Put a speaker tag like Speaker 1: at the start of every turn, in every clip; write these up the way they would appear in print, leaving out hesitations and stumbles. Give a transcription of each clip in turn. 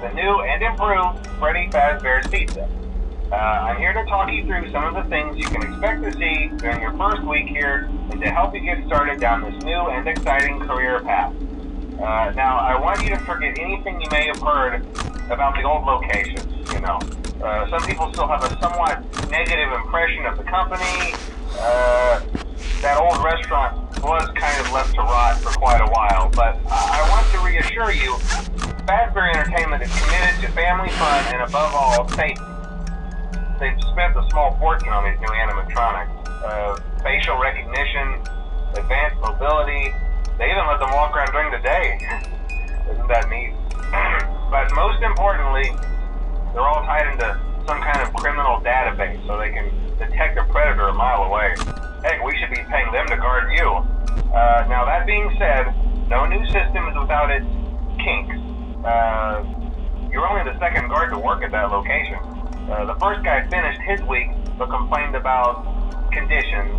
Speaker 1: at the new and improved Freddy Fazbear's Pizza. I'm here to talk you through some of the things you can expect to see during your first week here and to help you get started down this new and exciting career path. Now, I want you to forget anything you may have heard about the old locations, some people still have a somewhat negative impression of the company. That old restaurant was kind of left to rot for quite a while, but I want to reassure you, Fazbear Entertainment is committed to family fun and above all, safety. They've spent a small fortune on these new animatronics. Facial recognition, advanced mobility, they even let them walk around during the day. Isn't that neat? But most importantly, they're all tied into some kind of criminal database so they can detect a predator a mile away. Heck, we should be paying them to guard you. Now that being said, no new system is without its kinks. You're only the second guard to work at that location. The first guy finished his week but complained about conditions.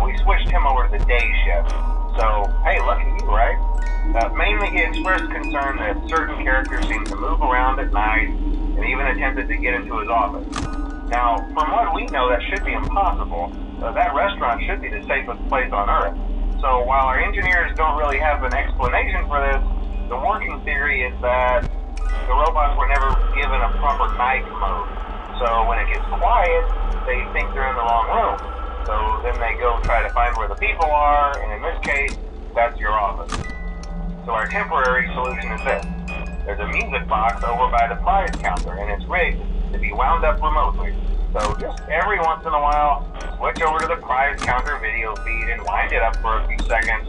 Speaker 1: We switched him over to the day shift. So, hey, lucky you, right? Mainly he expressed concern that certain characters seemed to move around at night and even attempted to get into his office. Now, from what we know, that should be impossible. That restaurant should be the safest place on Earth. So while our engineers don't really have an explanation for this, the working theory is that the robots were never given a proper night mode. So when it gets quiet, they think they're in the wrong room. So then they go try to find where the people are, and in this case, that's your office. So our temporary solution is this. There's a music box over by the prize counter, and it's rigged to be wound up remotely. So just every once in a while, switch over to the prize counter video feed and wind it up for a few seconds.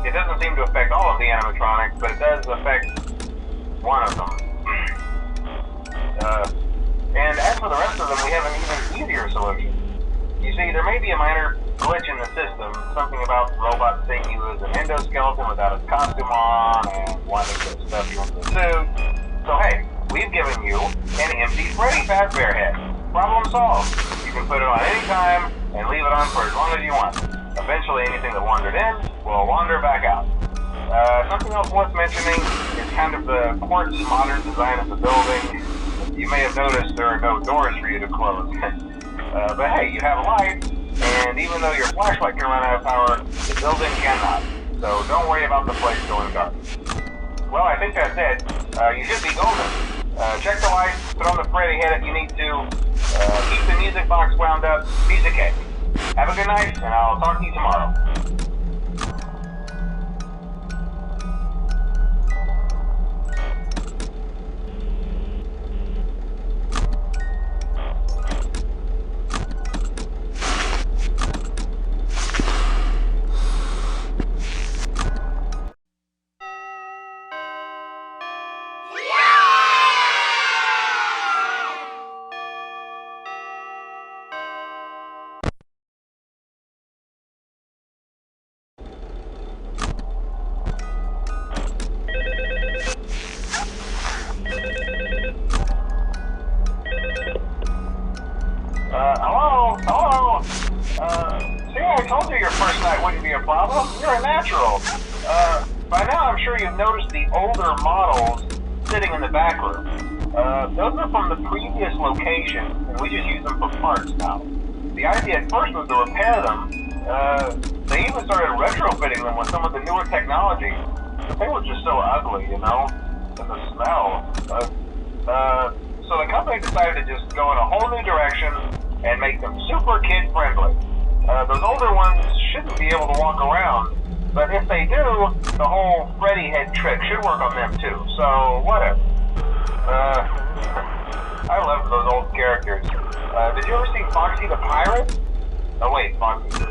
Speaker 1: It doesn't seem to affect all of the animatronics, but it does affect one of them. And as for the rest of them, we have an even easier solution. You see, there may be a minor glitch in the system, something about the robot seeing you as an endoskeleton without his costume on and wanting to stuff you into the suit. So hey, we've given you an empty Freddy Fazbear head. Problem solved. You can put it on any time and leave it on for as long as you want. Eventually anything that wandered in will wander back out. Something else worth mentioning is kind of the quartz modern design of the building. You may have noticed there are no doors for you to close. But hey, you have lights, and even though your flashlight can run out of power, the building cannot. So don't worry about the place going dark. Well, I think that's it. You should be golden. Check the lights, put on the Freddy head if you need to. Keep the music box wound up. Piece of cake. Have a good night, and I'll talk to you tomorrow. Hello? See, I told you your first night wouldn't be a problem. You're a natural. By now I'm sure you've noticed the older models sitting in the back room. Those are from the previous location, and we just use them for parts now. The idea at first was to repair them. They even started retrofitting them with some of the newer technology. But they were just so ugly, and the smell. So the company decided to just go in a whole new direction and make them super kid-friendly. Those older ones shouldn't be able to walk around, but if they do, the whole Freddy head trick should work on them too, so whatever. I love those old characters. Did you ever see Foxy the Pirate? Oh wait, Foxy.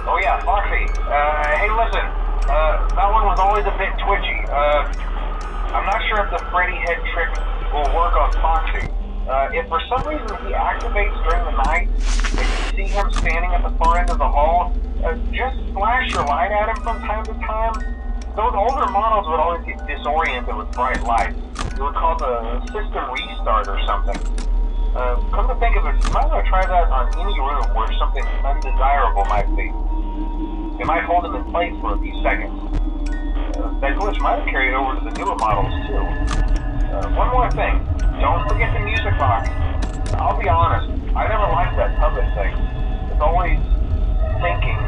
Speaker 1: Oh yeah, Foxy. Hey listen, that one was always a bit twitchy. I'm not sure if the Freddy head trick will work on Foxy. If for some reason he activates during the night, and you see him standing at the far end of the hall, just flash your light at him from time to time. Those older models would always get disoriented with bright lights. It would cause a system restart or something. Come to think of it, you might want to try that on any room where something undesirable might be. It might hold him in place for a few seconds. That glitch might have carried over to the newer models too. One more other thing, don't forget the music box. I'll be honest, I never liked that puppet thing. It's always thinking,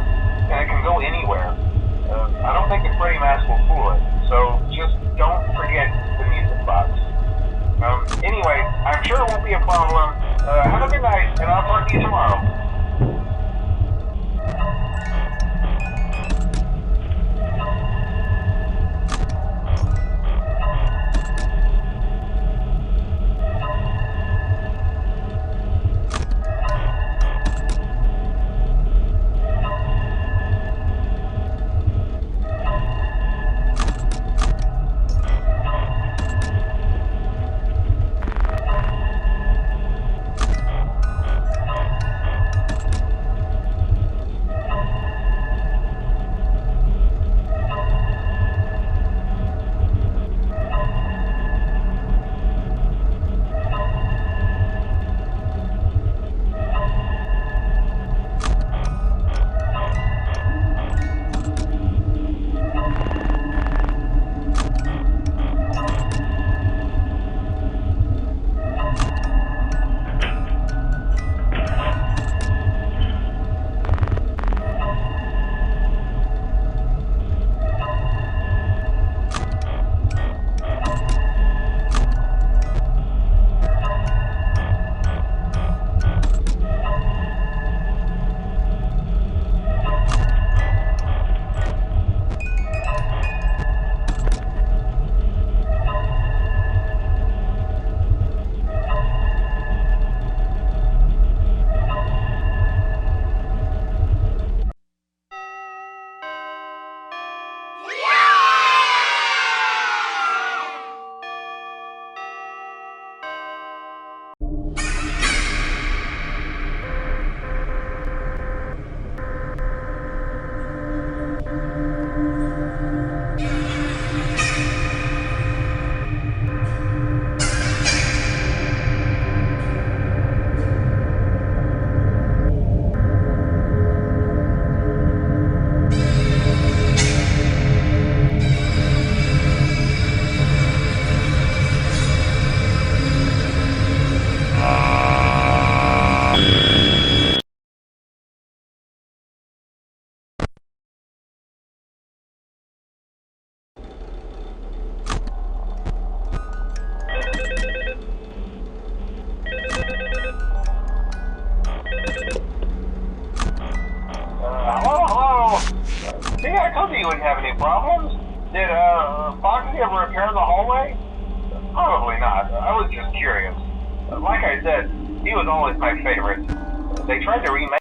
Speaker 1: and it can go anywhere. I don't think the Freddy mask will fool it, so just don't forget the music box. Anyway, I'm sure it won't be a problem. Have a good night, and I'll talk to you tomorrow. See, I told you wouldn't have any problems. Did Foxy ever repair the hallway? Probably not. I was just curious. Like I said, he was always my favorite. They tried to remake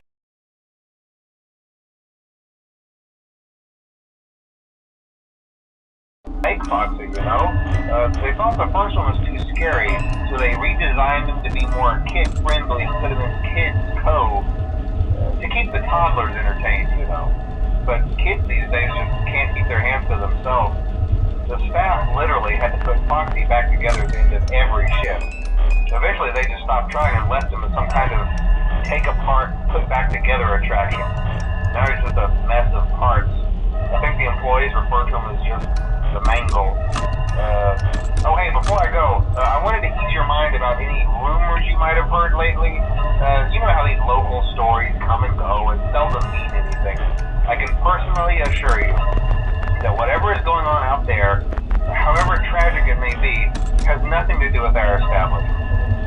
Speaker 1: Foxy, you know? They thought the first one was too scary, so they redesigned him to be more kid-friendly and put him in Kids Cove to keep the toddlers entertained, you know. But kids these days just can't keep their hands to themselves. The staff literally had to put Foxy back together at the end of every shift. Eventually they just stopped trying and left him in some kind of take-apart, put-back-together attraction. Now he's just a mess of parts. I think the employees refer to him as just the mangle. Oh hey, before I go, I wanted to ease your mind about any rumors you might have heard lately. You know how these local stories come and go and seldom mean anything. I can personally assure you that whatever is going on out there, however tragic it may be, has nothing to do with our establishment.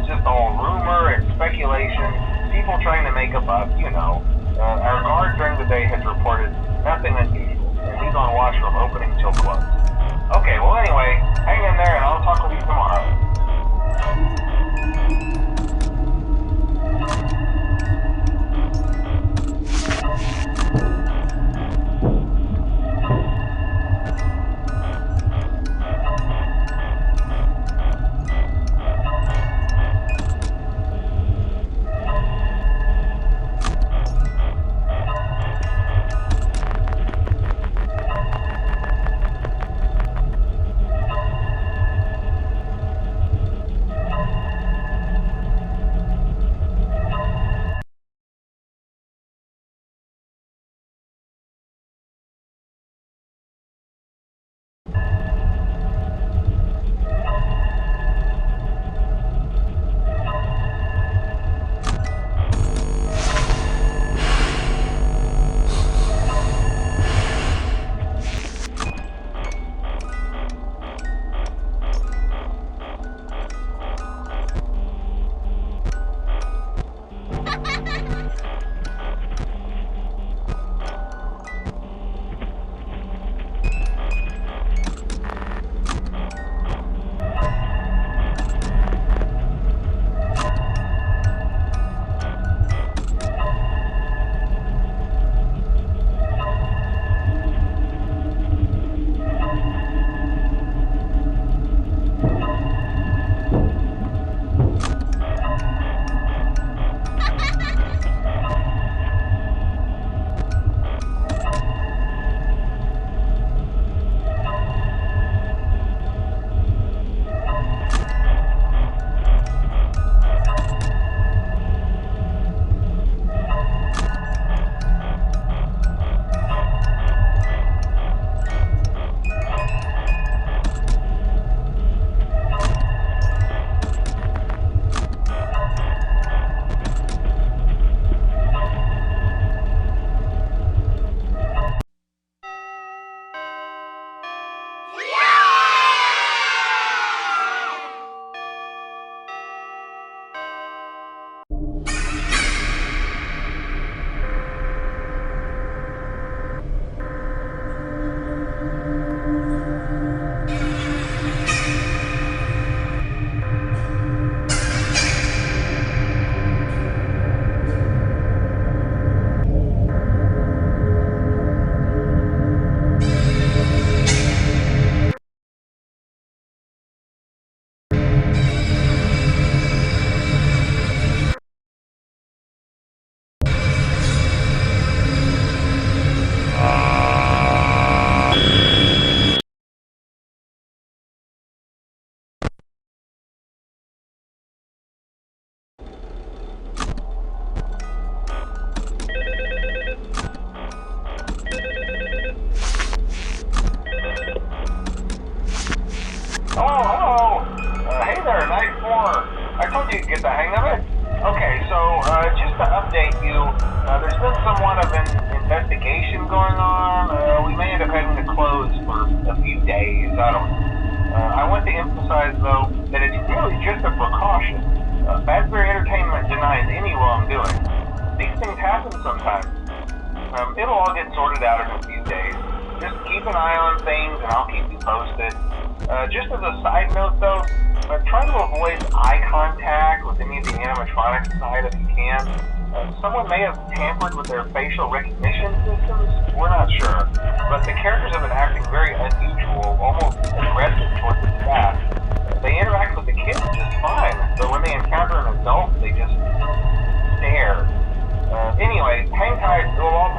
Speaker 1: It's just all rumor and speculation, people trying to make a buck, you know. Our guard during the day has reported nothing unusual, and he's on watch from opening till close. Okay, well anyway, hang in there and I'll talk with you tomorrow. night 4. I told you to get the hang of it. Okay, so just to update you, there's been somewhat of an investigation going on. We may end up having to close for a few days. I don't know. I want to emphasize, though, that it's really just a precaution. Fazbear Entertainment denies any wrongdoing. These things happen sometimes. It'll all get sorted out in a few days. Just keep an eye on things, and I'll keep you posted. Just as a side note, though, try to avoid eye contact with any of the animatronics inside if you can. Someone may have tampered with their facial recognition systems. We're not sure. But the characters have been acting very unusual, almost aggressive towards the staff. They interact with the kids just fine, but when they encounter an adult, they just stare. Anyway, hang tight. It'll all